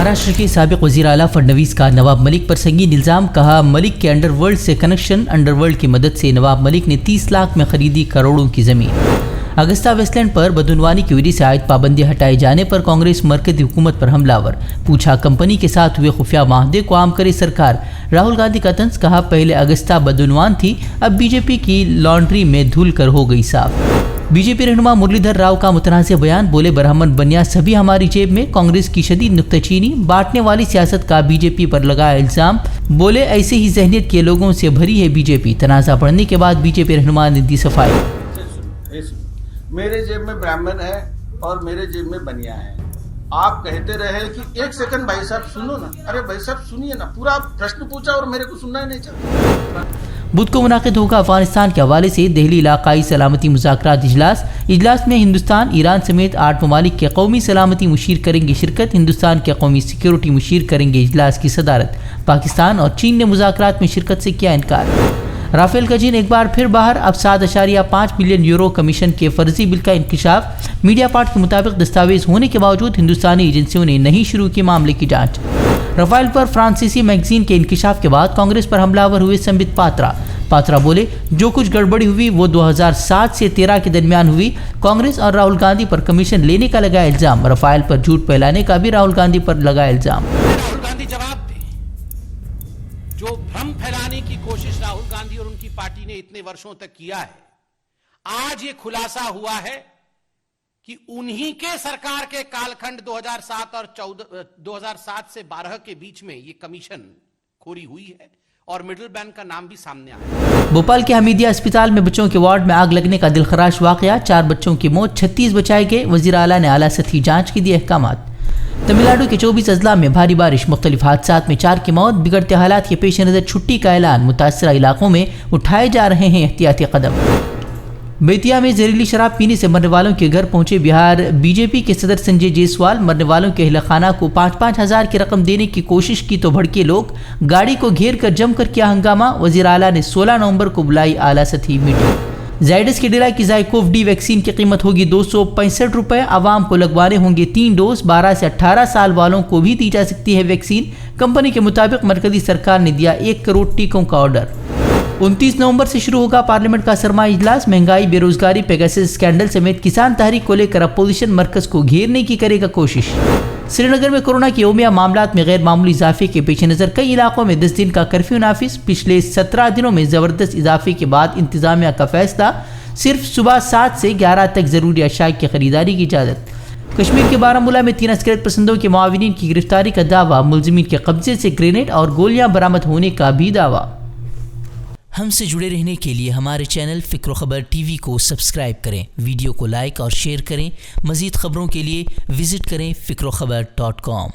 महाराष्ट्र के साबिक वज़ीर आला फडणवीस का नवाब मलिक पर संगीन इल्ज़ाम, कहा मलिक के अंडरवर्ल्ड से कनेक्शन। अंडरवर्ल्ड की मदद से नवाब मलिक ने 30 लाख में खरीदी करोड़ों की ज़मीन। अगस्ता वेस्टलैंड पर बदउनवानी की वजह से आयत पाबंदी हटाए जाने पर कांग्रेस मरकज़ी हुकूमत पर हमलावर, पूछा कंपनी के साथ हुए खुफिया माहदे को आम करे सरकार। राहुल गांधी का तंज, कहा पहले अगस्ता बदउनवान थी, अब बीजेपी की लॉन्ड्री में धुल कर हो गई साफ। बीजेपी रहनुमा मुरलीधर राव का मुतनाज़ बयान, बोले ब्राह्मण बनिया सभी हमारी जेब में। कांग्रेस की शदीद नुक्ताचीनी, बांटने वाली सियासत का बीजेपी पर लगाया इल्ज़ाम, बोले ऐसे ही जहनियत के लोगों से भरी है बीजेपी। तनाज़ा बढ़ने के बाद बीजेपी रहनुमा ने दी सफाई। मेरे जेब में ब्राह्मण है और मेरे जेब में बनिया है। आप कहते रहे कि एक सेकंड भाई साहब सुनो ना। अरे भाई साहब सुनिए ना, पूरा प्रश्न पूछा और मेरे को सुनना ही नहीं चाहता। बुध को मुनाकिद होगा अफगानिस्तान के हवाले से दिल्ली इलाकाई सलामती मुज़ाकरात इजलास में हिंदुस्तान, ईरान समेत 8 ममालिक के कौमी सलामती मुशीर करेंगे शिरकत। हिंदुस्तान के कौमी सिक्योरिटी मुशीर करेंगे इजलास की सदारत। पाकिस्तान और चीन ने मुज़ाकरात में शिरकत से किया इनकार। राफेल का जिन एक बार फिर बाहर, अब 7.5 बिलियन यूरो कमीशन के फर्जी बिल का इंकशाफ। मीडिया पार्ट के मुताबिक दस्तावेज होने के बावजूद हिंदुस्तानी एजेंसियों ने नहीं शुरू की मामले की जांच। राफेल पर फ्रांसीसी मैगजीन के इंकशाफ के बाद कांग्रेस पर हमलावर हुए संबित पात्रा बोले जो कुछ गड़बड़ी हुई वो 2007 से 13 के दरमियान हुई। कांग्रेस और राहुल गांधी पर कमीशन लेने का लगाया इल्जाम। राफेल पर झूठ फैलाने का भी राहुल गांधी पर लगाया इल्जाम। राहुल गांधी जवाब दे, जो भ्रम फैलाने की कोशिश राहुल गांधी और उनकी पार्टी ने इतने वर्षों तक किया है, आज ये खुलासा हुआ है कि उन्हीं के सरकार के कालखंड 2007 से 12 के बीच में ये कमीशन खोरी हुई है और मिडिल बैंड का नाम भी सामने आया। भोपाल के हमीदिया अस्पताल में बच्चों के वार्ड में आग लगने का दिलखराश वाकया, 4 बच्चों की मौत, 36 बचाए गए। वज़ीर आला ने आला सतही जांच के दिए अहकामात। तमिलनाडु के 24 अजला में भारी बारिश, मुख्तलिफ हादसात में 4 की मौत। बिगड़ते हालात के पेश नज़र छुट्टी का ऐलान, मुतासरा इलाकों में उठाए जा रहे हैं एहतियाती कदम। बेतिया में जहरीली शराब पीने से मरने वालों के घर पहुंचे बिहार बीजेपी के सदर संजय जायसवाल। मरने वालों के अहल खाना को 5-5 हज़ार की रकम देने की कोशिश की तो भड़के लोग, गाड़ी को घेर कर जमकर किया हंगामा। वज़ीर आला ने 16 नवंबर को बुलाई आला सतही मीटिंग। जायडस के डिला की ज़ाइकोव डी वैक्सीन की कीमत होगी 265 रुपये। आवाम को लगवाने होंगे 3 डोज। 12 से 18 साल वालों को भी दी जा सकती है वैक्सीन। कंपनी के मुताबिक मरकजी सरकार ने दिया 1 करोड़ टीकों का ऑर्डर। 29 नवंबर से शुरू होगा पार्लियामेंट का सरमाई इजलास। महंगाई, बेरोजगारी, पेगासस स्कैंडल समेत किसान तहरीक को लेकर अपोजिशन मरकज को घेरने की करेगा कोशिश। श्रीनगर में कोरोना के यौमिया मामलात में गैर मामूली इजाफे के पेश नज़र कई इलाकों में 10 दिन का कर्फ्यू नाफिज। पिछले 17 दिनों में ज़बरदस्त इजाफे के बाद इंतजामिया का फैसला, सिर्फ सुबह 7 से 11 तक ज़रूरी अशाया की खरीदारी की इजाज़त। कश्मीर के बारामूला में 3 अस्करियत पसंदों के मुआविनीन की गिरफ्तारी का दावा, मुलजिमीन के कब्जे से ग्रेनेड और गोलियां बरामद होने का भी दावा। हमसे जुड़े रहने के लिए हमारे चैनल फ़िक्र खबर टीवी को सब्सक्राइब करें, वीडियो को लाइक और शेयर करें। मज़ीद खबरों के लिए विज़िट करें फ़िक्रोखबर.com।